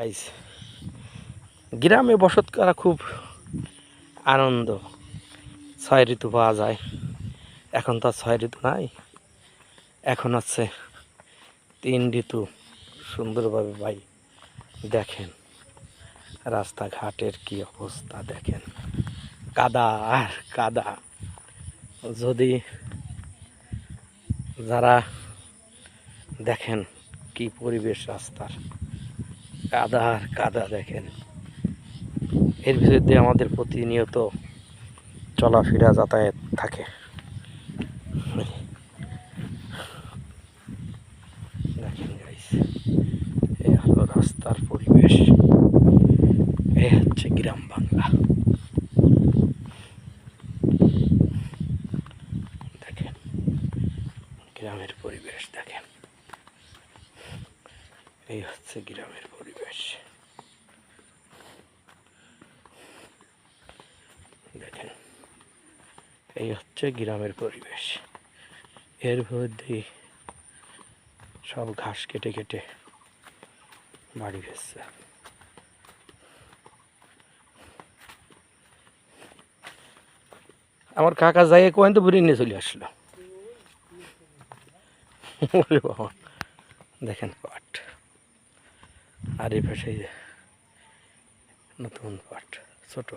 Guys, গ্রামে বসত করা খুব আনন্দ। 6 ঋতু পাওয়া যায়। এখন তো 6 ঋতু নাই, এখন হচ্ছে 3 ঋতু সুন্দরভাবে। ভাই দেখেন রাস্তাঘাটের কি অবস্থা, দেখেন কাদা আর কাদা। যদি যারা দেখেন কি পরিবেশ, রাস্তার কাদা আর কাদা দেখেন। এর ভিতর দিয়ে আমাদের প্রতিনিয়ত চলাফেরা যাতায়াত থাকে। দেখেন গাইস, এই হলো রাস্তার পরিবেশ। এই হচ্ছে গ্রাম বাংলা। দেখেন গ্রামের পরিবেশ, দেখেন এই হচ্ছে গ্রামের পরিবেশ। দেখেন এই হচ্ছে গ্রামের পরিবেশ। এর মধ্যে সব ঘাস কেটে কেটে বাড়ি ফেলছে। আমার কাকা যাই কোয়েন তো বুড়ি নিয়ে চলে আসলো। দেখেন পাট, আর এই পাশে নতুন পাট ছোট।